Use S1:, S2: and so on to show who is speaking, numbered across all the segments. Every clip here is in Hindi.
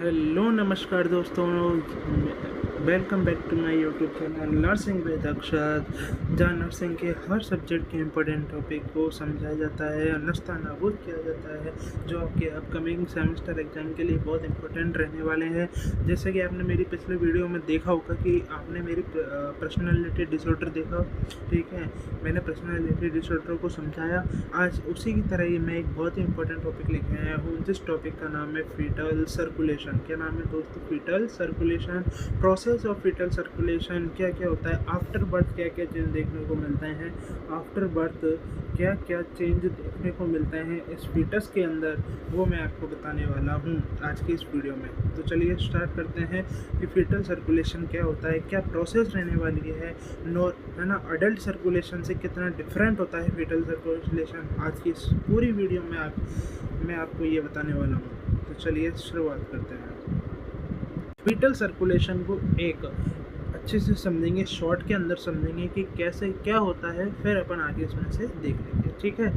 S1: हेलो नमस्कार दोस्तों, welcome back to my YouTube channel nursing with Akshat, जहाँ नर्सिंग के हर सब्जेक्ट के इम्पोर्टेंट टॉपिक को समझाया जाता है और नस्ता नाबूद किया जाता है, जो आपके अपकमिंग सेमेस्टर एग्जाम के लिए बहुत इंपॉर्टेंट रहने वाले हैं। जैसे कि आपने मेरी पिछले वीडियो में देखा होगा कि आपने मेरी पर्सनालिटी डिसऑर्डर देखा, ठीक है। मैंने पर्सनालिटी डिसऑर्डर को समझाया। आज उसी की तरह ही मैं एक बहुत ही इंपॉर्टेंट टॉपिक लेके आया हूँ, जिस टॉपिक का नाम है फीटल सर्कुलेशन। क्या नाम है दोस्तों? Foetal circulation. Process of foetal circulation क्या क्या होता है, आफ्टर बर्थ क्या क्या चेंज देखने को मिलते हैं, आफ्टर बर्थ क्या क्या चेंज देखने को मिलते हैं इस फीटस के अंदर, वो मैं आपको बताने वाला हूँ आज की इस वीडियो में। तो चलिए स्टार्ट करते हैं कि फीटल सर्कुलेशन क्या होता है, क्या प्रोसेस रहने वाली है ना, अडल्ट सर्कुलेशन से कितना डिफरेंट होता है फीटल सर्कुलेशन। आज की इस पूरी वीडियो में मैं आपको ये बताने वाला हूँ। तो चलिए शुरुआत करते हैं। फीटल सर्कुलेशन को एक अच्छे से समझेंगे, शॉर्ट के अंदर समझेंगे कि कैसे क्या होता है, फिर अपन आगे इसमें से देख लेंगे, ठीक है।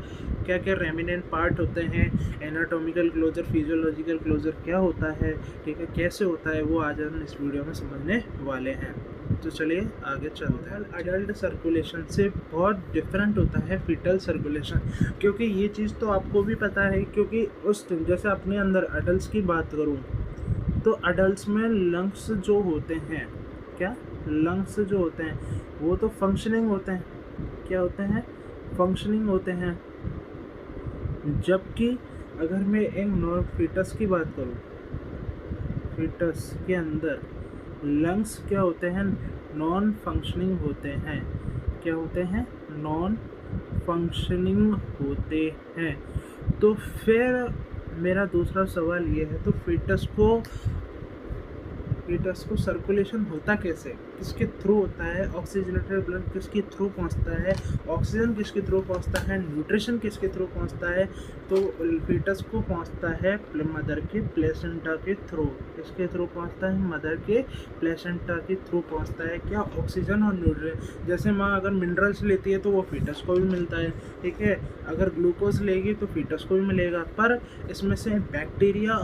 S1: क्या क्या रेमिनेंट पार्ट होते हैं, एनाटॉमिकल क्लोजर, फिजियोलॉजिकल क्लोजर क्या होता है, ठीक है, कैसे होता है, वो आज हम इस वीडियो में समझने वाले हैं। तो चलिए आगे चलते हैं। अडल्ट सर्कुलेशन से बहुत डिफरेंट होता है फीटल सर्कुलेशन, क्योंकि ये चीज़ तो आपको भी पता है, क्योंकि उस जैसे अपने अंदर अडल्ट की बात करूँ तो अडल्ट में लंग्स जो होते हैं, क्या लंग्स जो होते हैं वो तो फंक्शनिंग होते हैं। क्या होते हैं? फंक्शनिंग होते हैं। जबकि अगर मैं एक फीटस की बात करूं, फीटस के अंदर लंग्स क्या होते हैं? नॉन फंक्शनिंग होते हैं। क्या होते हैं? नॉन फंक्शनिंग होते हैं। तो फिर मेरा दूसरा सवाल ये है, तो फीटस को सर्कुलेशन होता कैसे, किसके थ्रू होता है? ऑक्सीजनेटेड ब्लड किसके थ्रू पहुंचता है, ऑक्सीजन किसके थ्रू पहुंचता है, न्यूट्रिशन किसके थ्रू पहुंचता है? तो फीटस को पहुंचता है मदर के प्लेसेंटा के थ्रू। किसके थ्रू पहुंचता है? मदर के प्लेसेंटा के थ्रू पहुंचता है। क्या? ऑक्सीजन और न्यूट्रिशन। जैसे माँ अगर मिनरल्स लेती है तो वो फीटस को भी मिलता है, ठीक है। अगर ग्लूकोज लेगी तो फीटस को भी मिलेगा, पर इसमें से बैक्टीरिया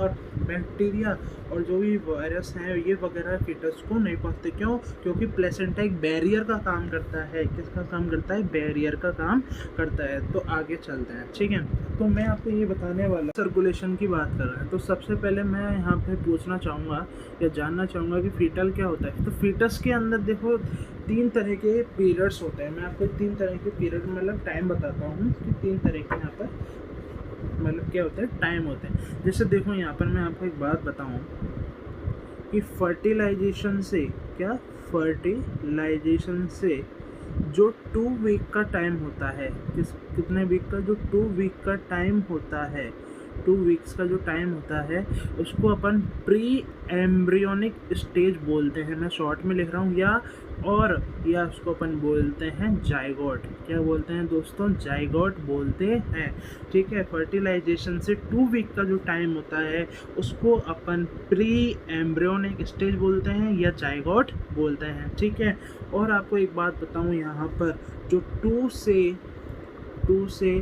S1: और जो भी वायरस हैं ये वगैरह फीटस को नहीं पहुंचते। क्यों? क्योंकि प्लेसेंटा एक बैरियर का काम करता है। किसका काम करता है? बैरियर का काम करता है। तो आगे चलते हैं, ठीक है। तो मैं आपको ये बताने वाला, सर्कुलेशन की बात कर रहे हैं, तो सबसे पहले मैं यहाँ पे पूछना चाहूँगा या जानना चाहूँगा कि फीटल क्या होता है। तो फीटस के अंदर देखो 3 तरह के पीरियड्स होते हैं। मैं आपको 3 तरह के पीरियड मतलब टाइम बताता हूँ कि 3 तरह के यहाँ पर मतलब क्या होता है, टाइम होते हैं। जैसे देखो यहाँ पर मैं आपको एक बात बताऊँ कि फर्टिलाइजेशन से, क्या फर्टिलाइजेशन से जो 2 वीक का टाइम होता है, कितने वीक का? जो 2 वीक का टाइम होता है, 2 वीक्स का जो टाइम होता है, उसको अपन प्री एम्ब्रियोनिक स्टेज बोलते हैं। मैं शॉर्ट में लिख रहा हूँ, या उसको अपन बोलते हैं जाइगोट। क्या बोलते हैं दोस्तों? जाइगोट बोलते हैं, ठीक है। फर्टिलाइजेशन से 2 वीक का जो टाइम होता है उसको अपन प्री एम्ब्रियोनिक स्टेज बोलते हैं या जाइगोट बोलते हैं, ठीक है। और आपको एक बात बताऊं यहाँ पर, जो 2 से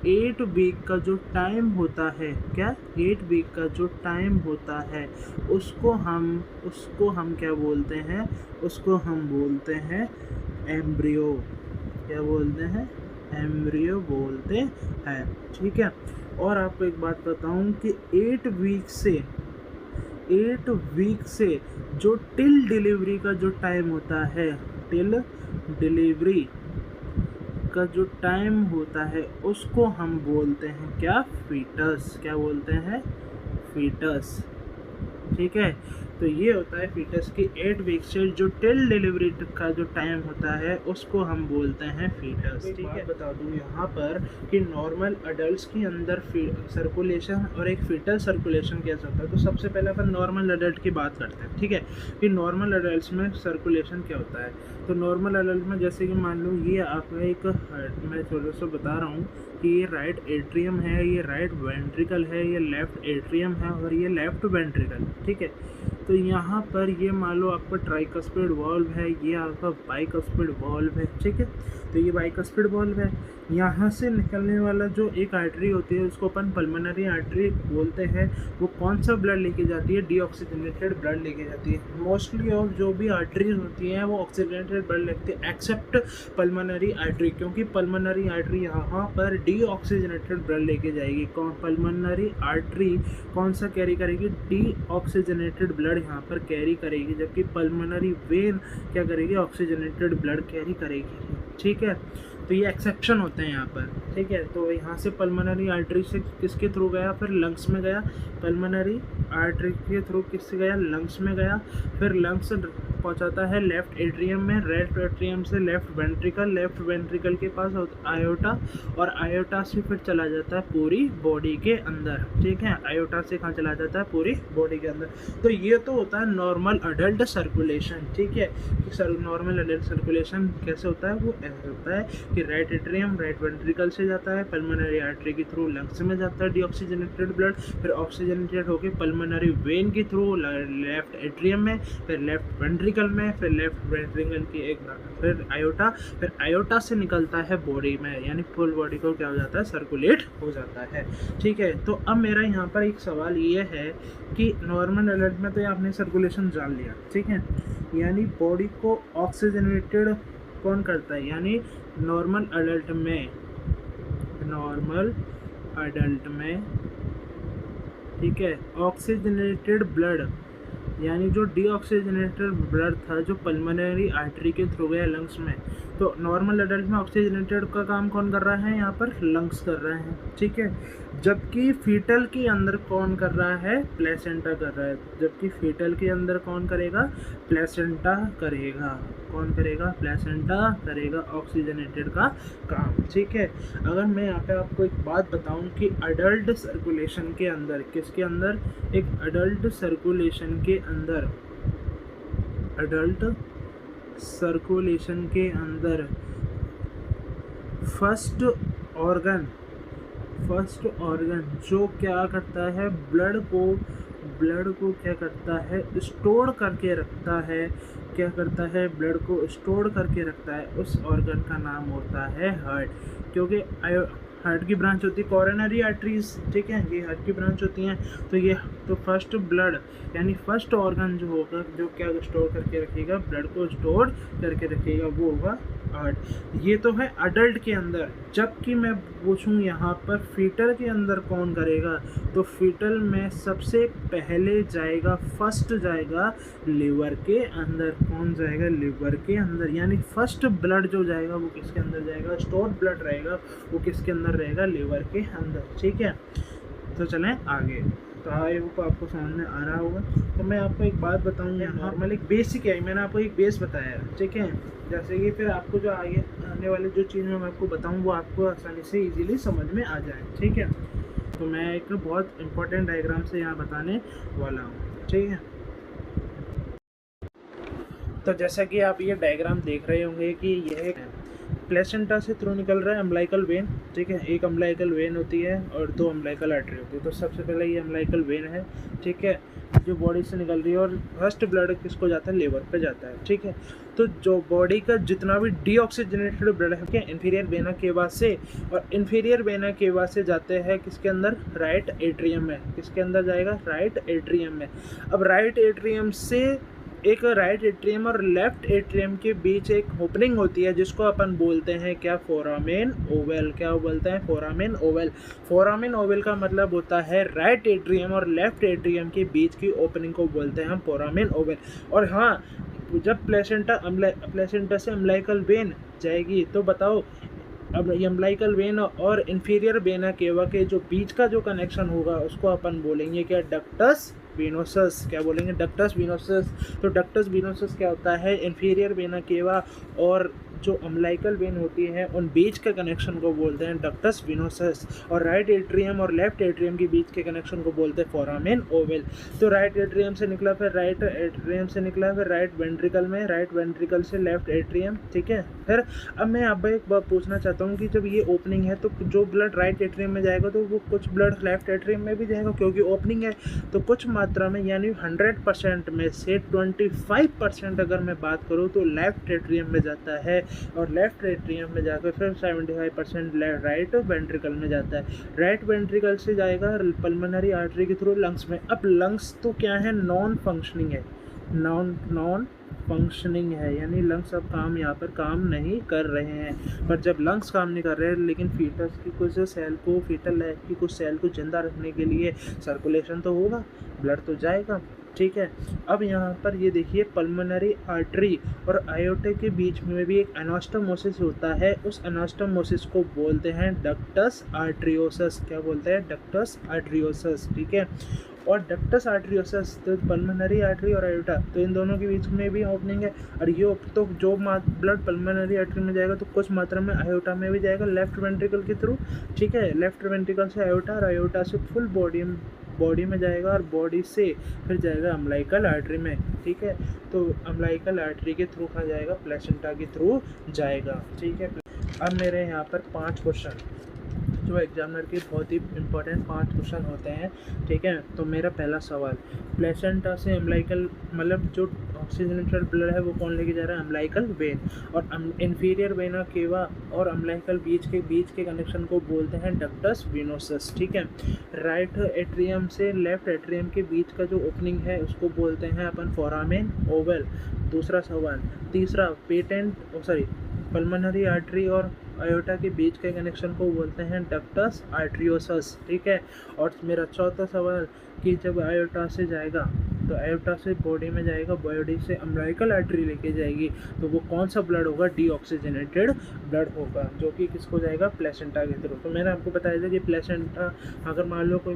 S1: 8 वीक का जो टाइम होता है, क्या 8 वीक का जो टाइम होता है, उसको हम क्या बोलते हैं? उसको हम बोलते हैं एम्ब्रियो। क्या बोलते हैं? एम्ब्रियो बोलते हैं, ठीक है। और आपको एक बात बताऊं कि 8 वीक से जो टिल डिलीवरी का जो टाइम होता है, टिल डिलीवरी का जो टाइम होता है, उसको हम बोलते हैं क्या? फीटस। क्या बोलते हैं? फीटस, ठीक है। तो ये होता है फीटस की 8 वीक से जो टिल डिलीवरी का जो टाइम होता है उसको हम बोलते हैं फीटस, ठीक है। बता दूं यहाँ पर कि नॉर्मल अडल्ट्स के अंदर सर्कुलेशन और एक फीटल सर्कुलेशन कैसा होता है। तो सबसे पहले अपन नॉर्मल अडल्ट की बात करते हैं, ठीक है, कि नॉर्मल अडल्ट्स में सर्कुलेशन क्या होता है। तो नॉर्मल अडल्ट में जैसे कि मान लो ये आपका एक, मैं थोड़ा सा बता रहा हूँ कि ये राइट एट्रियम है, ये राइट वेंट्रिकल है, ये लेफ्ट एट्रियम है और ये लेफ्ट वेंट्रिकल, ठीक है। तो यहाँ पर ये मान लो आपका ट्राइकस्पिड वॉल्व है, ये आपका बाइकस्पिड वॉल्व है, ठीक है। तो ये बाइकस्पिड वॉल्व है। यहाँ से निकलने वाला जो एक आर्टरी होती है उसको अपन पल्मोनरी आर्टरी बोलते हैं। वो कौन सा ब्लड लेके जाती है? डीऑक्सीजनेटेड ब्लड लेके जाती है। मोस्टली ऑफ जो भी आर्टरीज होती हैं वो ऑक्सीजनेटेड ब्लड लेती है एक्सेप्ट पल्मोनरी आर्टरी, क्योंकि पल्मोनरी आर्टरी यहाँ पर डीऑक्सीजनेटेड ब्लड लेके जाएगी। कौन? पल्मोनरी आर्टरी कौन सा कैरी करेगी? डीऑक्सीजनेटेड ब्लड यहाँ पर कैरी करेगी, जबकि पल्मोनरी वेन क्या करेगी? ऑक्सीजनेटेड ब्लड कैरी करेगी, ठीक है। तो ये एक्सेप्शन होते हैं यहाँ पर, ठीक है। तो यहाँ से पल्मोनरी आर्टरी से किसके थ्रू गया? फिर लंग्स में गया। पल्मोनरी आर्टरी के थ्रू किससे गया? लंग्स में गया। फिर लंग्स पहुँचाता है लेफ्ट एट्रियम में, लेफ्ट एट्रियम से लेफ्ट वेंट्रिकल, लेफ्ट वेंट्रिकल के पास आयोटा, और आयोटा से फिर चला जाता है पूरी बॉडी के अंदर, ठीक है। आयोटा से कहाँ चला जाता है? पूरी बॉडी के अंदर। तो ये तो होता है नॉर्मल अडल्ट सर्कुलेशन, ठीक है। नॉर्मल अडल्ट सर्कुलेशन कैसे होता है? वो ऐसे होता है कि राइट एट्रियम राइट वेंट्रिकल से जाता है, पल्मोनरी आर्टरी के थ्रू लंग्स में जाता है डीऑक्सीजनेटेड ब्लड, फिर ऑक्सीजनेटेड होकर पल्मोनरी वेन के थ्रू लेफ्ट एट्रियम में, फिर लेफ्ट वेंट्रिकल में, फिर लेफ्ट वेंट्रिकल की एक फिर आयोटा, फिर आयोटा से निकलता है बॉडी में, यानी फुल बॉडी को क्या हो जाता है? सर्कुलेट हो जाता है, ठीक है। तो अब मेरा यहाँ पर एक सवाल ये है कि नॉर्मल अडल्ट में तो आपने सर्कुलेशन जान लिया, ठीक है, यानी बॉडी को ऑक्सीजनेटेड कौन करता है? यानी नॉर्मल अडल्ट में, ठीक है, ऑक्सीजनेटेड ब्लड, यानी जो डीऑक्सीजनेटेड ब्लड था जो पल्मोनरी आर्टरी के थ्रू गया लंग्स में, तो नॉर्मल एडल्ट में ऑक्सीजनेटेड का काम कौन कर रहा है? यहाँ पर लंग्स कर रहे हैं, ठीक है। जबकि फीटल के अंदर कौन कर रहा है? प्लेसेंटा कर रहा है। जबकि फीटल के अंदर कौन करेगा? प्लेसेंटा करेगा। कौन करेगा? प्लेसेंटा करेगा ऑक्सीजनेटेड का काम, ठीक है। अगर मैं यहाँ पे आपको एक बात बताऊँ कि अडल्ट सर्कुलेशन के अंदर, किसके अंदर? एक अडल्ट सर्कुलेशन के अंदर, अडल्ट सर्कुलेशन के अंदर फर्स्ट ऑर्गन जो क्या करता है? ब्लड को क्या करता है? स्टोर करके रखता है। क्या करता है? ब्लड को स्टोर करके रखता है। उस ऑर्गन का नाम होता है हार्ट, क्योंकि हार्ट की ब्रांच होती है कोरोनरी आर्टरीज, ठीक है, ये हार्ट की ब्रांच होती हैं। तो ये तो फर्स्ट ब्लड यानी फर्स्ट ऑर्गन जो होगा जो क्या स्टोर करके रखेगा? ब्लड को स्टोर करके रखेगा, वो होगा हार्ट। ये तो है अडल्ट के अंदर। जबकि मैं पूछूं यहाँ पर फीटल के अंदर कौन करेगा? तो फीटल में सबसे पहले जाएगा, फर्स्ट जाएगा लिवर के अंदर। कौन जाएगा? लिवर के अंदर। यानी फर्स्ट ब्लड जो जाएगा वो किसके अंदर जाएगा? स्टोर ब्लड रहेगा, वो किसके अंदर रहेगा? लिवर के अंदर, ठीक है। तो चलें आगे। तो आई होप आपको समझ में आ रहा होगा। तो मैं आपको एक बात बताऊंगा, नॉर्मल एक बेसिक है, मैंने आपको एक बेस बताया, ठीक है। जैसे कि फिर आपको जो आगे आने वाली जो चीज़ मैं आपको बताऊं वो आपको आसानी से इजीली समझ में आ जाए, ठीक है। तो मैं एक बहुत इंपॉर्टेंट डायग्राम से यहाँ बताने वाला हूँ, ठीक है। तो जैसा कि आप ये डायग्राम देख रहे होंगे कि यह प्लेसेंटा से थ्रू निकल रहा है अम्बिलिकल वेन, ठीक है। एक अम्बिलिकल वेन होती है और दो अम्बिलिकल आर्टरी होती है। तो सबसे पहले ये अम्बिलिकल वेन है, ठीक है, जो बॉडी से निकल रही है, और फर्स्ट ब्लड किसको जाता है? लिवर पे जाता है, ठीक है। तो जो बॉडी का जितना भी डीऑक्सीजनेटेड ब्लड है क्या इंफीरियर वेना केवा से, और इंफीरियर वेना केवा से जाते हैं किसके अंदर? राइट एट्रियम में। किसके अंदर जाएगा? राइट एट्रियम में। अब राइट एट्रियम से एक राइट एट्रियम और लेफ्ट एट्रियम के बीच एक ओपनिंग होती है जिसको अपन बोलते हैं क्या? Foramen Oval. क्या बोलते हैं? Foramen Oval. फोरामेन ओवल का मतलब होता है राइट एट्रियम और लेफ्ट एट्रियम के बीच की ओपनिंग को बोलते हैं हम फोरामेन ओवल। और हाँ, जब प्लेसेंटा से अम्बिलिकल वेन जाएगी तो बताओ, अब अम्बिलिकल वेन और इंफीरियर वेना केवा के जो बीच का जो कनेक्शन होगा उसको अपन बोलेंगे क्या? Ductus venosus. क्या बोलेंगे? Ductus venosus. तो डक्टस वेनोसस क्या होता है? इंफीरियर वेना केवा और जो अम्लाइकल वेन होती है उन बीच के कनेक्शन को बोलते हैं डक्टस विनोसस, और राइट एट्रियम और लेफ्ट एट्रियम के बीच के कनेक्शन को बोलते हैं फोरामेन ओवल। तो राइट एट्रियम से निकला, फिर राइट एट्रियम से निकला, फिर राइट वेंट्रिकल में, राइट वेंट्रिकल से लेफ्ट एट्रियम, ठीक है। फिर अब मैं अब एक बात पूछना चाहता हूँ कि जब ये ओपनिंग है तो जो ब्लड राइट एट्रियम में जाएगा तो वो कुछ ब्लड लेफ्ट एट्रियम में भी जाएगा, क्योंकि ओपनिंग है। तो कुछ मात्रा में यानी 100% में से 25% अगर मैं बात करूँ तो लेफ्ट एट्रियम में जाता है, और लेफ्ट एट्रियम में जाकर फिर 75% राइट वेंट्रिकल में जाता है। राइट वेंट्रिकल से जाएगा पल्मोनरी आर्टरी के थ्रू लंग्स में। अब लंग्स तो क्या है, नॉन फंक्शनिंग है, नॉन फंक्शनिंग है, यानी लंग्स अब काम यहाँ पर काम नहीं कर रहे हैं। पर जब लंग्स काम नहीं कर रहे हैं लेकिन फीटस की कुछ सेल को, फीटल लाइफ की कुछ सेल को जिंदा रखने के लिए सर्कुलेशन तो होगा, ब्लड तो जाएगा, ठीक है। अब यहाँ पर ये देखिए पल्मोनरी आर्टरी और आयोटा के बीच में भी एक एनास्टोमोसिस होता है। उस एनास्टोमोसिस को बोलते हैं डक्टस आर्टरियोसस। क्या बोलते हैं? डक्टस आर्टरियोसस, ठीक है। और डक्टस आर्टरियोसस तो पल्मोनरी आर्टरी और आयोटा, तो इन दोनों के बीच में भी ओपनिंग है। और ये तो जो ब्लड पल्मोनरी आर्टरी में जाएगा तो कुछ मात्रा में आयोटा में भी जाएगा लेफ्ट वेंट्रिकल के थ्रू, ठीक है। लेफ्ट वेंट्रिकल से आयोटा, और आयोटा से फुल बॉडी में जाएगा, और बॉडी से फिर जाएगा अम्लाइकल आर्टरी में, ठीक है। तो अम्लाइकल आर्टरी के थ्रू कहाँ जाएगा? प्लेसेंटा के थ्रू जाएगा, ठीक है। अब मेरे यहाँ पर 5 क्वेश्चन जो एग्जामिनर के बहुत ही इंपॉर्टेंट 5 क्वेश्चन होते हैं, ठीक है। तो मेरा पहला सवाल, प्लेसेंटा से अम्लाइकल मतलब जो ऑक्सीजनेटेड ब्लड है वो कौन लेके जा रहा है? Umbilical when. और इंफीरियर वेना केवा और अम्लाइकल बीच के कनेक्शन को बोलते हैं डक्टस विनोसस, ठीक है। राइट एट्रियम से लेफ्ट एट्रियम के बीच का जो ओपनिंग है उसको बोलते हैं अपन फोरामेन ओवल। दूसरा सवाल, तीसरा पल्मोनरी आर्टरी और आयोटा के बीच के कनेक्शन को बोलते हैं डक्टस आर्टरियोसस, ठीक है। और मेरा चौथा सवाल कि जब आयोटा से जाएगा तो आयोटा से बॉडी में जाएगा, बॉडी से अम्लाइकल आर्टरी लेके जाएगी, तो वो कौन सा ब्लड होगा? डीऑक्सीजनेटेड ब्लड होगा, जो कि किसको जाएगा? प्लेसेंटा के थ्रू। तो मैंने आपको बताया था कि प्लेसेंटा अगर मान लो कोई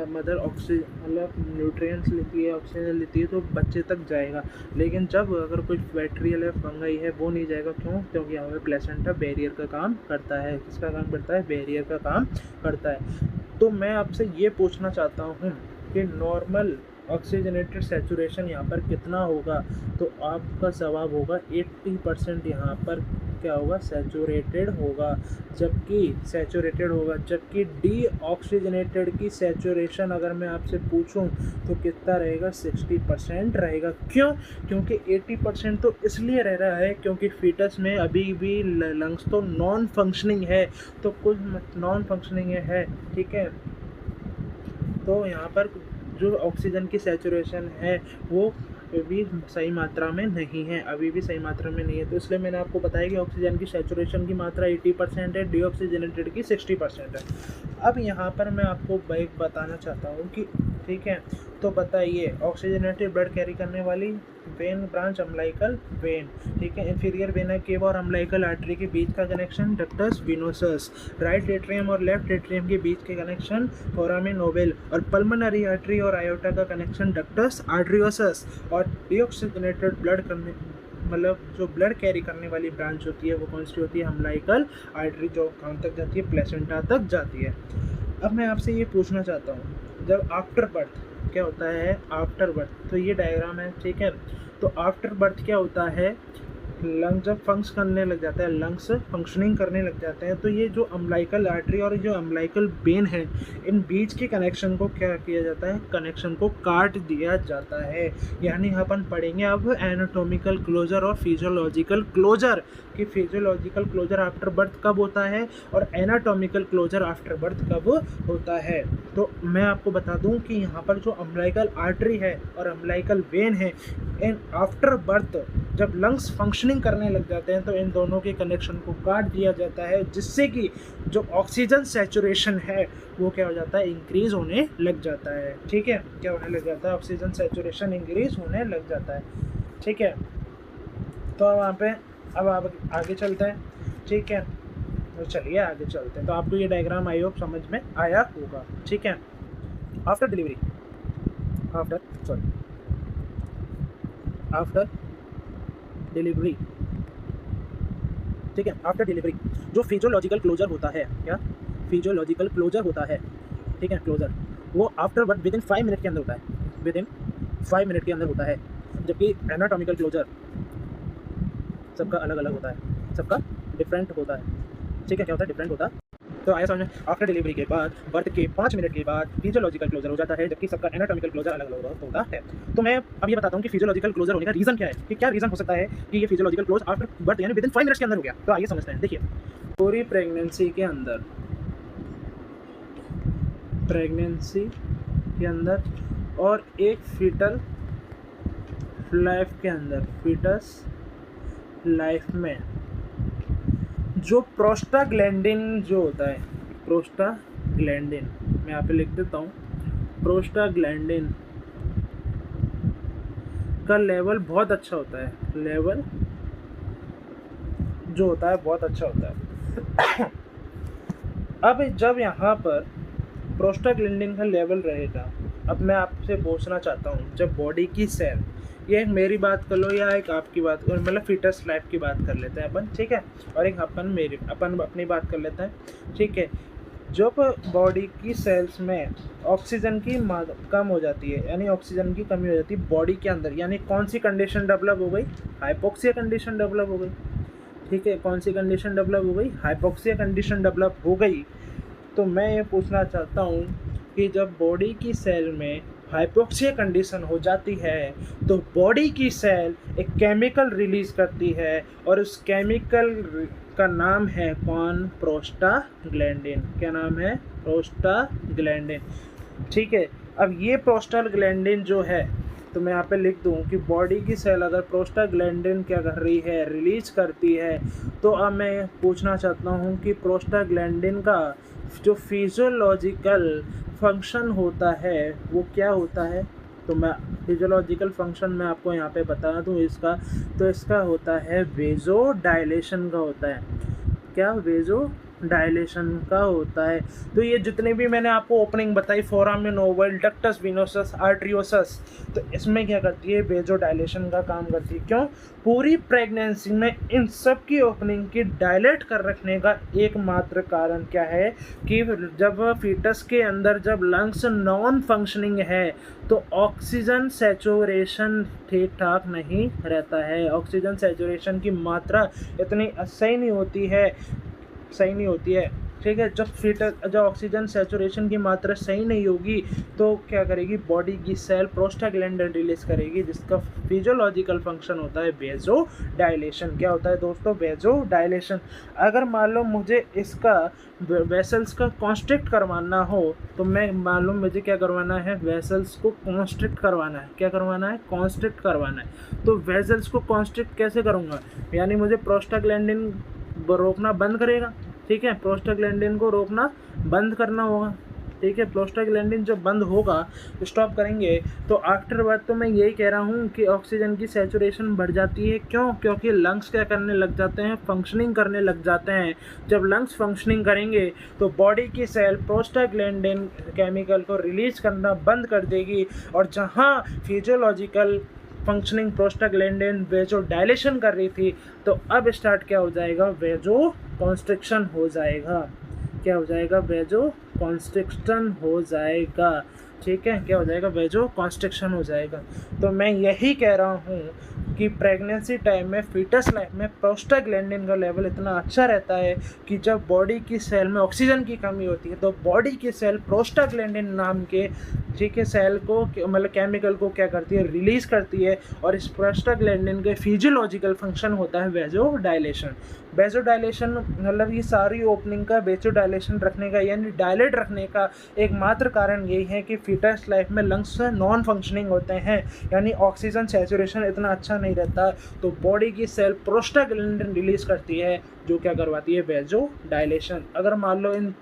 S1: मदर मतलब न्यूट्रिएंट्स लेती है, ऑक्सीजन लेती है तो बच्चे तक जाएगा, लेकिन जब अगर कोई बैक्टीरियल है, फंगाई है, वो नहीं जाएगा। क्यों? क्योंकि यहाँ पर प्लेसेंटा बैरियर का काम करता है। किसका काम करता है? बैरियर का काम करता है। तो मैं आपसे ये पूछना चाहता हूँ कि नॉर्मल ऑक्सीजनेटेड सैचुरेशन यहाँ पर कितना होगा? तो आपका जवाब होगा 80% यहाँ पर क्या होगा? सैचुरेटेड होगा, जबकि डीऑक्सीजनेटेड की सैचुरेशन अगर मैं आपसे पूछूं तो कितना रहेगा? 60% रहेगा। क्यों? क्योंकि 80% तो इसलिए रह रहा है क्योंकि फीटस में अभी भी लंग्स तो नॉन फंक्शनिंग है, तो कुछ नॉन फंक्शनिंग है, ठीक है। तो यहाँ पर जो ऑक्सीजन की सैचुरेशन है वो भी सही मात्रा में नहीं है, अभी भी सही मात्रा में नहीं है। तो इसलिए मैंने आपको बताया कि ऑक्सीजन की सैचुरेशन की मात्रा 80% है, डीऑक्सीजनेटेड की 60% है। अब यहाँ पर मैं आपको एक बताना चाहता हूँ कि ठीक है, तो बताइए ऑक्सीजनेटेड ब्लड कैरी करने वाली वेन ब्रांच अम्लाइकल वेन, ठीक है। इंफीरियर वेना केवा और अम्लाइकल आर्टरी के बीच का connection ductus venosus. Right atrium और लेफ्ट एट्रियम के बीच के कनेक्शन फोरामेन ओवल। और पल्मोनरी आर्टरी और आयोटा का कनेक्शन डक्टस आर्टरियोसस। और डीऑक्सीजनेटेड ब्लड करने मतलब जो ब्लड कैरी करने वाली ब्रांच होती है वो कौन सी होती है? अम्लाइकल आर्टरी, जो कहाँ तक जाती है? प्लेसेंटा तक जाती है। अब मैं आपसे ये पूछना चाहता हूँ, जब आफ्टर बर्थ क्या होता है? आफ्टर बर्थ, तो ये डायग्राम है, ठीक है। तो आफ्टर बर्थ क्या होता है? लंग्स जब फंक्शन करने लग जाता है, लंग्स फंक्शनिंग करने लग जाते हैं, तो ये जो अम्लाइकल आर्टरी और जो अम्लाइकल वेन है, इन बीच के कनेक्शन को क्या किया जाता है? कनेक्शन को काट दिया जाता है। यानी अपन पढ़ेंगे अब एनाटॉमिकल क्लोजर और फिजियोलॉजिकल क्लोजर, कि फिजियोलॉजिकल क्लोजर आफ्टर बर्थ कब होता है और एनाटॉमिकल क्लोजर आफ्टर बर्थ कब होता है। तो मैं आपको बता दूं कि यहाँ पर जो अम्लाइकल आर्टरी है और अम्लाइकल वेन है, इन आफ्टर बर्थ जब लंग्स फंक्शनिंग करने लग जाते हैं तो इन दोनों के कनेक्शन को काट दिया जाता है, जिससे कि जो ऑक्सीजन सैचुरेशन है वो क्या हो जाता है? इंक्रीज होने लग जाता है, ठीक है। क्या होने लग जाता है? ऑक्सीजन सैचुरेशन इंक्रीज होने लग जाता है, ठीक है। तो वहाँ पे अब आप आगे चलते हैं, ठीक है। तो चलिए आगे चलते हैं। तो आपको ये डायग्राम आई होप समझ में आया होगा, ठीक है। आफ्टर डिलीवरी, आफ्टर डिलीवरी
S2: ठीक है। आफ्टर डिलीवरी जो फिजियोलॉजिकल क्लोजर होता है, क्या फिजियोलॉजिकल क्लोजर होता है, ठीक है, क्लोजर वो after but with in 5 minute के अंदर होता है, विद इन 5 मिनट के अंदर होता है। जबकि एनाटॉमिकल क्लोजर सबका अलग अलग होता है, सबका डिफरेंट होता है, ठीक है। क्या होता है? डिफरेंट होता है। तो आया समझ में? आफ्टर डिलीवरी के बाद बर्थ के 5 मिनट के बाद फिजियोलॉजिकल क्लोजर हो जाता है, जबकि सबका एनाटॉमिकल क्लोजर अलग अलग होता है। तो मैं अब ये बताता हूँ कि फिजियोलॉजिकल क्लोजर होने का रीज़न क्या है, कि क्या रीज़न हो सकता है कि ये फिजियोलॉजिकल क्लोज आफ्टर बर्थ यानी विद इन 5 मिनट्स के अंदर हो गया। तो आइए समझते हैं। देखिए,
S1: पूरी प्रेगनेंसी के अंदर और एक फीटल लाइफ के अंदर, फीटस लाइफ में जो प्रोस्टाग्लैंडिन जो होता है, प्रोस्टाग्लैंडिन मैं यहाँ पे लिख देता हूँ, प्रोस्टाग्लैंडिन का लेवल बहुत अच्छा होता है, लेवल जो होता है बहुत अच्छा होता है। अब जब यहाँ पर प्रोस्टाग्लैंडिन का लेवल रहेगा, अब मैं आपसे पूछना चाहता हूँ, जब बॉडी की सेल, ये मेरी बात कर लो या एक आपकी बात, मतलब फीटस लाइफ की बात कर लेते हैं अपन, ठीक है, और एक अपन अपनी बात कर लेते हैं, ठीक है। जब बॉडी की सेल्स में ऑक्सीजन की कम हो जाती है, यानी ऑक्सीजन की कमी हो जाती है बॉडी के अंदर, यानी कौन सी कंडीशन डेवलप हो गई? हाइपोक्सिया कंडीशन डेवलप हो गई, ठीक है। कौन सी कंडीशन डेवलप हो गई? हाइपोक्सिया कंडीशन डेवलप हो गई। तो मैं ये पूछना चाहता हूँ कि जब बॉडी की सेल में हाइपोक्सिया कंडीशन हो जाती है तो बॉडी की सेल एक केमिकल रिलीज करती है, और उस केमिकल का नाम है कौन? प्रोस्टाग्लैंडिन। क्या नाम है? प्रोस्टाग्लैंडिन, ठीक है। अब ये प्रोस्टाग्लैंडिन जो है, तो मैं यहाँ पे लिख दूँ कि बॉडी की सेल अगर प्रोस्टाग्लैंडिन क्या कर रही है? रिलीज करती है। तो अब मैं पूछना चाहता हूँ कि प्रोस्टाग्लैंडिन का जो फिजियोलॉजिकल फंक्शन होता है वो क्या होता है? तो मैं फिजियोलॉजिकल फंक्शन मैं आपको यहाँ पे बता दूँ इसका, तो इसका होता है वेजो डायलेशन का होता है। क्या? वेजो डायलेशन का होता है। तो ये जितने भी मैंने आपको ओपनिंग बताई, foramen Oval, ductus venosus, arteriosus, तो इसमें क्या करती है? वेजो डायलेशन का काम करती है। क्यों? पूरी प्रेगनेंसी में इन सब की ओपनिंग की डायलेट कर रखने का एकमात्र कारण क्या है कि जब फीटस के अंदर जब लंग्स नॉन फंक्शनिंग है तो ऑक्सीजन सैचुरेशन ठीक ठाक नहीं रहता है, ऑक्सीजन सैचुरेशन की मात्रा इतनी सही नहीं होती है, ठीक है। जब ऑक्सीजन सैचुरेशन की मात्रा सही नहीं होगी तो क्या करेगी? बॉडी की सेल प्रोस्टाग्लैंडिन रिलीज करेगी, जिसका फिजियोलॉजिकल फंक्शन होता है वेजो डायलेशन। क्या होता है दोस्तों? वेजो डायलेशन। अगर मान लो मुझे इसका वेसल्स का कॉन्स्ट्रिक्ट करवाना हो तो मैं मालूम मुझे क्या करवाना है? वेसल्स को कॉन्स्ट्रिक्ट करवाना है। क्या करवाना है? कॉन्स्ट्रिक्ट करवाना है। तो वेसल्स को कॉन्स्ट्रिक्ट कैसे करूँगा? यानी मुझे प्रोस्टाग्लैंडिन रोकना बंद करेगा, ठीक है, प्रोस्टाग्लैंडिन को रोकना बंद करना होगा, ठीक है। प्रोस्टाग्लैंडिन जब बंद होगा, स्टॉप करेंगे, तो आफ्टर बर्थ तो मैं यही कह रहा हूँ कि ऑक्सीजन की सैचुरेशन बढ़ जाती है। क्यों? क्योंकि लंग्स क्या करने लग जाते हैं? फंक्शनिंग करने लग जाते हैं। जब लंग्स फंक्शनिंग करेंगे तो बॉडी की सेल प्रोस्टाग्लैंडिन केमिकल को रिलीज करना बंद कर देगी, और जहाँ फिजियोलॉजिकल फंक्शनिंग प्रोस्टाग्लैंडिन वेजो डायलेशन कर रही थी, तो अब स्टार्ट क्या हो जाएगा? वेजो कॉन्स्ट्रिक्शन हो जाएगा। क्या हो जाएगा? वेजो कॉन्स्ट्रिक्शन हो जाएगा, ठीक है। क्या हो जाएगा? वेजो कॉन्स्ट्रिक्शन हो जाएगा। तो मैं यही कह रहा हूँ कि प्रेगनेंसी टाइम में फीटस लाइफ में प्रोस्टाग्लैंडिन का लेवल इतना अच्छा रहता है कि जब बॉडी की सेल में ऑक्सीजन की कमी होती है तो बॉडी की सेल प्रोस्टाग्लैंडिन नाम के, ठीक है, सेल को मतलब केमिकल को क्या करती है? रिलीज करती है, और इस प्रोस्टाग्लैंडिन के फिजियोलॉजिकल फंक्शन होता है वेजो डायलेशन। वेजो डायलेशन मतलब ये सारी ओपनिंग का वेजो डायलेशन रखने का यानी डायलेट रखने का एकमात्र कारण यही है कि फीटस लाइफ में लंग्स नॉन फंक्शनिंग होते हैं, यानी ऑक्सीजन सैचुरेशन इतना अच्छा नहीं रहता, तो बॉडी की सेल प्रोस्टाग्लैंडिन रिलीज करती है जो क्या करवाती है? वेजो डायलेशन। अगर मान लो इन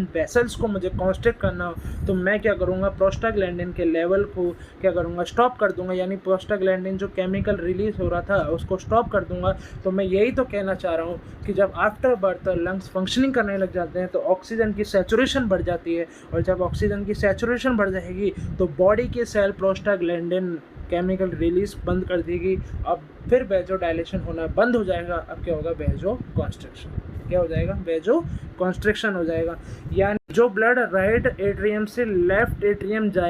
S1: वेसल्स को मुझे कॉन्स्ट्रिक्ट करना हो तो मैं क्या करूँगा? प्रोस्टाग्लैंडिन के लेवल को क्या करूँगा? स्टॉप कर दूंगा, यानी प्रोस्टाग्लैंडिन जो केमिकल रिलीज हो रहा था उसको स्टॉप कर दूंगा। तो मैं यही तो कहना चाह रहा हूँ कि जब आफ्टर बर्थ लंग्स फंक्शनिंग करने लग जाते हैं तो ऑक्सीजन की सैचुरेशन बढ़ जाती है, और जब ऑक्सीजन की सैचुरेशन बढ़ जाएगी तो बॉडी की सेल प्रोस्टाग्लैंडिन केमिकल रिलीज बंद कर देगी। अब फिर वेजो डायलेशन होना बंद हो जाएगा। अब क्या होगा, वेजो कॉन्स्ट्रिक्शन। क्या हो जाएगा, वेजो कॉन्स्ट्रिक्शन हो जाएगा। यानी जो ब्लड राइट एट्रियम से लेफ्ट एट्रियम जा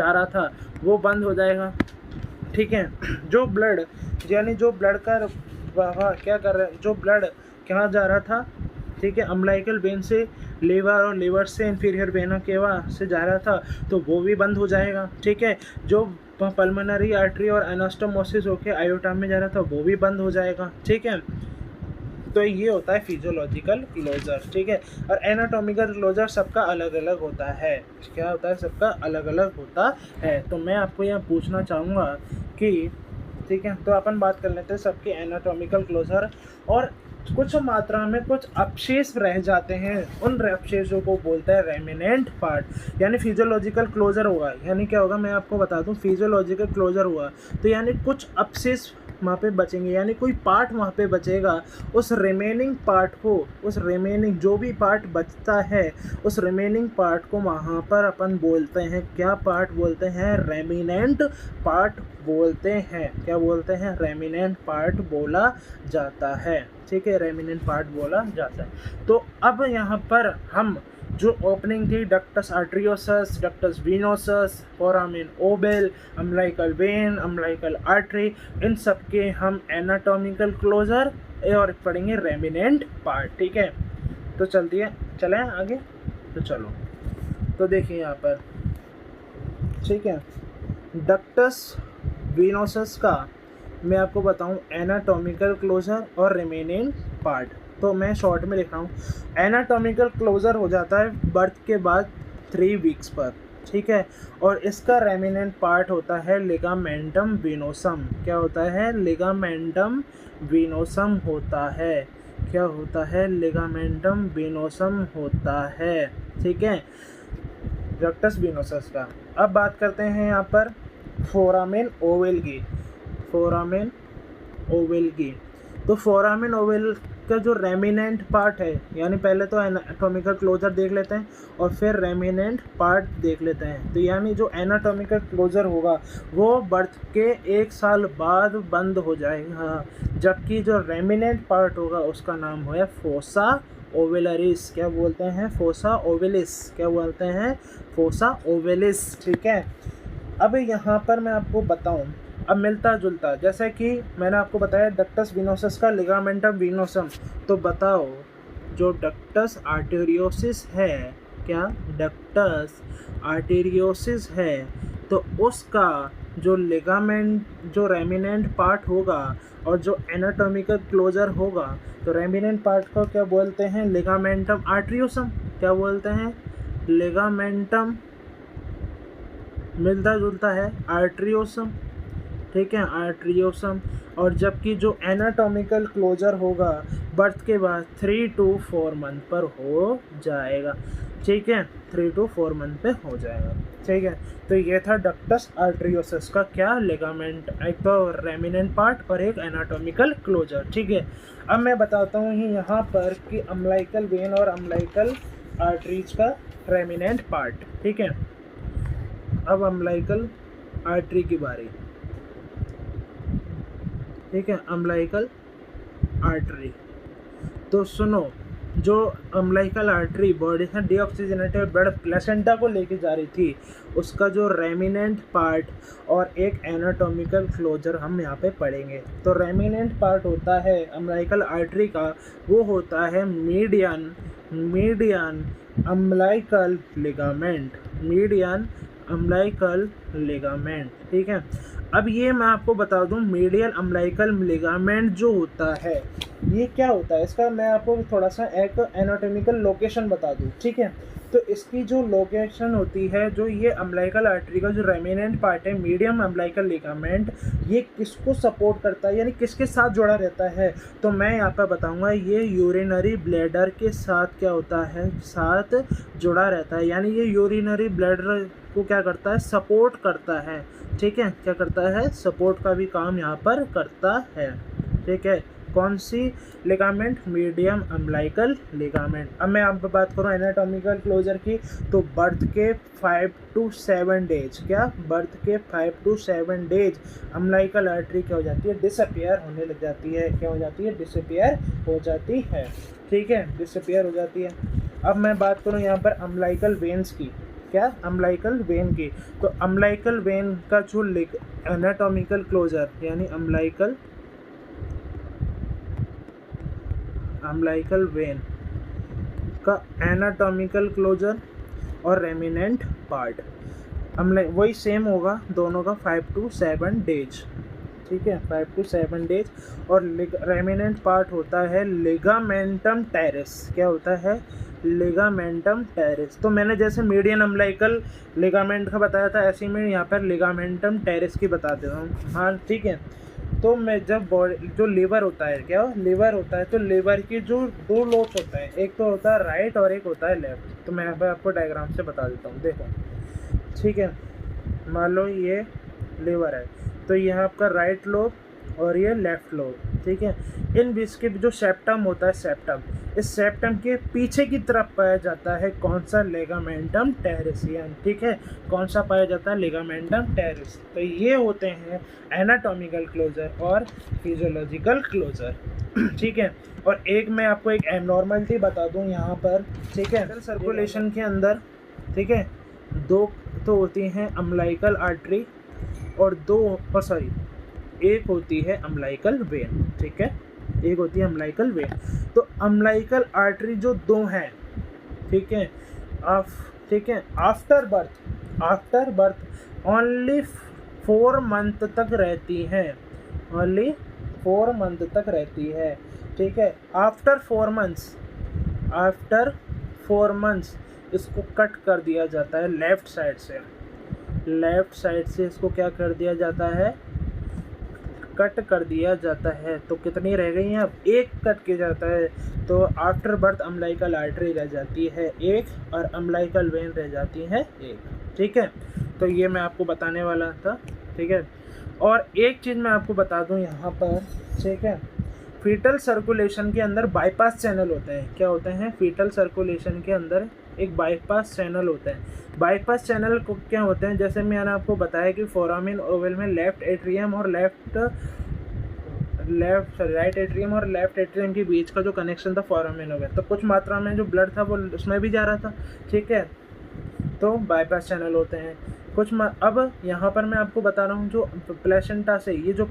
S1: रहा था वो बंद हो जाएगा। ठीक है, जो ब्लड यानी जो ब्लड का प्रवाह क्या कर रहा है, जो ब्लड कहाँ जा रहा था, ठीक है, अम्लाइकल वेन से लीवर और लीवर से इंफीरियर वेना केवा से जा रहा था तो वो भी बंद हो जाएगा। ठीक है, जो पल्मोनरी आर्टरी और एनास्टोमोसिस होके आयोटा में जा रहा था वो भी बंद हो जाएगा। ठीक है, तो ये होता है फिजियोलॉजिकल क्लोजर। ठीक है, और एनाटॉमिकल क्लोजर सबका अलग अलग होता है। क्या होता है, सबका अलग अलग होता है। तो मैं आपको यहाँ पूछना चाहूँगा कि ठीक है, तो अपन बात कर लेते हैं सबके एनाटॉमिकल क्लोजर, और कुछ मात्रा में कुछ अवशेष रह जाते हैं, उन अवशेषों को बोलते हैं रेमिनेंट पार्ट। यानी फिजियोलॉजिकल क्लोजर होगा, यानी क्या होगा मैं आपको बता दूं, फिजियोलॉजिकल क्लोजर हुआ तो यानी कुछ अवशेष वहाँ पे बचेंगे, यानी कोई पार्ट वहाँ पे बचेगा। उस रिमेनिंग पार्ट को, उस रिमेनिंग जो भी पार्ट बचता है उस रिमेनिंग पार्ट को वहाँ पर अपन बोलते हैं, क्या पार्ट बोलते हैं, रेमिनेंट पार्ट बोलते हैं। क्या बोलते हैं, रेमिनेंट पार्ट बोला जाता है। ठीक है, रेमिनेंट पार्ट बोला जाता है। तो अब यहाँ पर हम जो ओपनिंग थी, ductus arteriosus, ductus venosus, foramen ovale, umbilical vein, umbilical artery, इन सब के हम एनाटॉमिकल क्लोजर और पढ़ेंगे रेमिनेंट पार्ट। ठीक है, तो चलें आगे। तो चलो, तो देखिए यहाँ पर, ठीक है, डक्टस वेनोसस का मैं आपको बताऊं एनाटॉमिकल क्लोजर और रिमेनेंट पार्ट। तो मैं शॉर्ट में लिख रहा हूँ, एनाटॉमिकल क्लोजर हो जाता है बर्थ के बाद 3 वीक्स पर। ठीक है, और इसका रेमिनेंट पार्ट होता है लिगामेंटम वेनोसम। क्या होता है, लिगामेंटम वेनोसम होता है। क्या होता है, लिगामेंटम वेनोसम होता है। ठीक है, डक्टस वेनोसस का। अब बात करते हैं यहाँ पर फोरामेन ओवल की। फोरामेन ओवल की, तो फोरामेन ओवल का जो रेमिनेंट पार्ट है, यानी पहले तो एनाटॉमिकल क्लोजर देख लेते हैं और फिर रेमिनेंट पार्ट देख लेते हैं। तो यानी जो एनाटॉमिकल क्लोजर होगा वो बर्थ के 1 साल बाद बंद हो जाएगा, जबकि जो रेमिनेंट पार्ट होगा उसका नाम है फोसा ओवेलरिस। क्या बोलते हैं, फोसा ओवेलिस। क्या बोलते हैं, फोसा ओवेलिस। ठीक है, अब यहाँ पर मैं आपको बताऊँ, अब मिलता जुलता, जैसे कि मैंने आपको बताया डक्टस वेनोसस का लिगामेंटम वेनोसम, तो बताओ जो डक्टस आर्टेरियोसिस है, क्या डक्टस आर्टेरियोसिस है, तो उसका जो लिगामेंट, जो रेमिनेंट पार्ट होगा और जो एनाटॉमिकल क्लोजर होगा, तो रेमिनेंट पार्ट को क्या बोलते हैं, लिगामेंटम आर्टेरियोसम। क्या बोलते हैं, लिगामेंटम, मिलता जुलता है आर्टेरियोसम। ठीक है, आर्टेरियोसम। और जबकि जो एनाटॉमिकल क्लोजर होगा बर्थ के बाद 3 to 4 मंथ पर हो जाएगा। ठीक है, 3 to 4 मंथ पे हो जाएगा। ठीक है, तो ये था डक्टस आर्टेरियोसस का क्या, लिगामेंट, एक तो रेमिनेंट पार्ट और एक एनाटॉमिकल क्लोजर। ठीक है, अब मैं बताता हूँ यहाँ पर कि अम्लाइकल वेन और अम्लाइकल आर्टरीज का रेमिनेंट पार्ट। ठीक है, अब अम्लाइकल आर्टरी की बारी। ठीक है, अम्लाइकल आर्टरी, तो सुनो, जो अम्लाइकल आर्टरी बॉडी से डीऑक्सीजनेटेड ब्लड प्लेसेंटा को लेके जा रही थी, उसका जो रेमिनेंट पार्ट और एक एनाटॉमिकल क्लोजर हम यहाँ पे पढ़ेंगे। तो रेमिनेंट पार्ट होता है अम्लाइकल आर्टरी का, वो होता है median umbilical ligament, median umbilical ligament. ठीक है, अब ये मैं आपको बता दूं, मीडियल अम्लाइकल लिगामेंट जो होता है ये क्या होता है, इसका मैं आपको थोड़ा सा एक एनाटॉमिकल लोकेशन बता दूं। ठीक है, तो इसकी जो लोकेशन होती है, जो ये अम्लाइकल आर्टरी का जो रेमिनेंट पार्ट है, मीडियम अम्लाइकल लिगामेंट, ये किसको सपोर्ट करता है, यानी किसके साथ जुड़ा रहता है, तो मैं यहाँ पर बताऊँगा, ये यूरिनरी ब्लैडर के साथ क्या होता है, साथ जुड़ा रहता है। यानी ये यूरिनरी ब्लैडर को क्या करता है, सपोर्ट करता है। ठीक है, क्या करता है, सपोर्ट का भी काम यहाँ पर करता है। ठीक है, कौन सी लिगामेंट? Medium umbilical ligament. अब मैं आप बात करूँ एनाटॉमिकल क्लोजर की, तो बर्थ के 5 to 7 डेज, क्या बर्थ के 5 to 7 डेज अम्बिलिकल आर्टरी क्या हो जाती है? डिसअपियर होने लग जाती है। क्या हो जाती है? डिसअपियर हो जाती है। ठीक है, डिसअपियर हो जाती है। अब मैं बात करूँ यहाँ पर अम्बिलिकल वेन्स की, क्या अम्बिलिकल वेन की, तो अम्बिलिकल वेन का जो एनाटॉमिकल क्लोजर यानी अम्बिलिकल वेन का एनाटॉमिकल क्लोजर और रेमिनेंट पार्ट वही सेम होगा दोनों का, 5 to 7 डेज। ठीक है, 5 to 7 डेज। और रेमिनेंट पार्ट होता है लिगामेंटम टेरिस। क्या होता है? Ligamentum terrace. तो मैंने जैसे मीडियन अम्बिलिकल लिगामेंट का बताया था, ऐसे ही मैं यहाँ पर लिगामेंटम टेरिस की बता देता हूँ। हाँ ठीक है। तो मैं जब बॉडी जो लीवर होता है, क्या लीवर होता है, तो लीवर की जो 2 लोब्स होता है, एक तो होता है राइट और एक होता है लेफ्ट। तो मैं यहाँ पर आपको डायग्राम से बता देता हूँ, देखो। ठीक है, मान लो ये लीवर है, तो यह आपका राइट लोब और ये लेफ्ट लोब। ठीक है, इन बीच के जो सेप्टम होता है, सेप्टम, इस सेप्टम के पीछे की तरफ पाया जाता है कौन सा? लिगामेंटम टेरिसियम। ठीक है, कौन सा पाया जाता है? Ligamentum terrace. तो ये होते हैं एनाटॉमिकल क्लोजर और फिजियोलॉजिकल क्लोजर। ठीक है, और एक मैं आपको एक एबनॉर्मलिटी बता दूं यहाँ पर। ठीक है, सर्कुलेशन के अंदर, ठीक है, 2 तो होती हैं अम्बिलिकल आर्टरी और एक होती है अम्बिलिकल वेन। ठीक है, एक होती है अम्बिलिकल वेन। तो अम्बिलिकल आर्टरी जो 2 हैं, ठीक है, आफ्टर बर्थ ओनली 4 मंथ तक रहती हैं, ओनली 4 मंथ तक रहती है। ठीक है, आफ्टर 4 मंथ्स इसको कट कर दिया जाता है लेफ्ट साइड से इसको क्या कर दिया जाता है? कट कर दिया जाता है। तो कितनी रह गई हैं? अब एक कट किया जाता है, तो आफ्टर बर्थ अम्बिलिकल आर्टरी रह जाती है 1 और अम्बिलिकल वेन रह जाती है 1। ठीक है, तो ये मैं आपको बताने वाला था। ठीक है, और एक चीज़ मैं आपको बता दूं यहाँ पर। ठीक है, फीटल सर्कुलेशन के अंदर बाईपास चैनल होते हैं। क्या होते हैं? फीटल सर्कुलेशन के अंदर एक बाईपास चैनल होता है। बाईपास चैनल को क्या होते हैं? जैसे मैंने आपको बताया कि फोरामिन ओवल में राइट एट्रियम और लेफ्ट एट्रियम के बीच का जो कनेक्शन था फोरामिन ओवल, तो कुछ मात्रा में जो ब्लड था वो उसमें भी जा रहा था। ठीक है, तो बाईपास चैनल होते हैं अब यहाँ पर मैं आपको बता रहा हूँ जो प्लेसेंटा से जो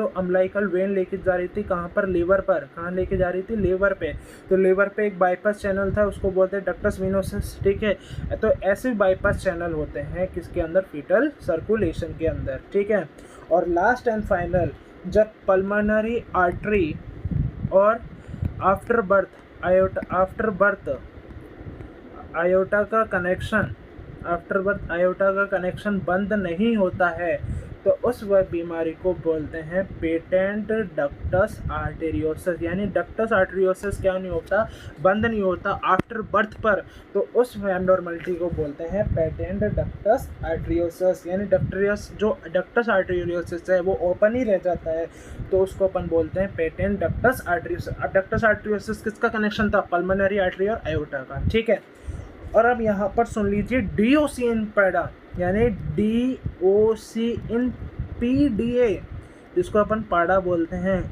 S1: अम्बिलिकल वेन लेके जा रही थी, कहाँ पर? लीवर पर। कहाँ लेके जा रही थी? लीवर पे। तो लीवर पे एक बाईपास चैनल था, उसको बोलते हैं डक्टस वेनोसस। ठीक है, तो ऐसे बाईपास चैनल होते हैं किसके अंदर? फीटल सर्कुलेशन के अंदर। ठीक है, और लास्ट एंड फाइनल जब पल्मोनरी आर्टरी और आफ्टर बर्थ आयोटा का कनेक्शन बंद नहीं होता है, तो उस बीमारी को बोलते हैं पेटेंट डक्टस आर्टेरियोसिस। यानी डक्टस आर्टेरियोसिस क्या नहीं होता? बंद नहीं होता आफ्टर बर्थ पर, तो उस एब्नॉर्मलिटी को बोलते हैं पेटेंट डक्टस आर्टेरियोसिस। यानी जो डक्टस आर्टेरियोसिस है वो ओपन ही रह जाता है, तो उसको अपन बोलते हैं patent ductus arteriosus. Ductus arteriosus किसका कनेक्शन था? पल्मोनरी आर्टरी और आयोटा का। ठीक है, और अब यहाँ पर सुन लीजिए DOC इन पैडा, यानी DOC इन PDA, जिसको अपन पाड़ा बोलते हैं,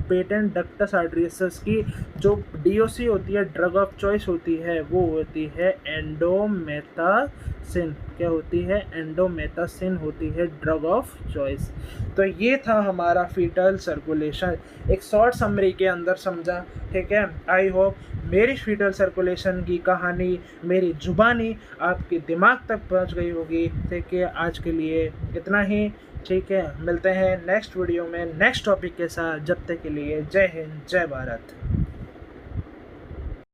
S1: पेटेंट डक्टस आर्टेरियोसिस की जो DOC होती है, ड्रग ऑफ चॉइस होती है, वो होती है एंडोमेथासिन। क्या होती है? एंडोमेथासिन होती है ड्रग ऑफ चॉइस। तो ये था हमारा फीटल सर्कुलेशन, एक शॉर्ट समरी के अंदर समझा। ठीक है, आई होप मेरी फीटल सर्कुलेशन की कहानी मेरी जुबानी आपके दिमाग तक पहुंच गई होगी। ठीक है, आज के लिए इतना ही। ठीक है, मिलते हैं नेक्स्ट वीडियो में नेक्स्ट टॉपिक के साथ। जब तक के लिए जय हिंद, जय भारत।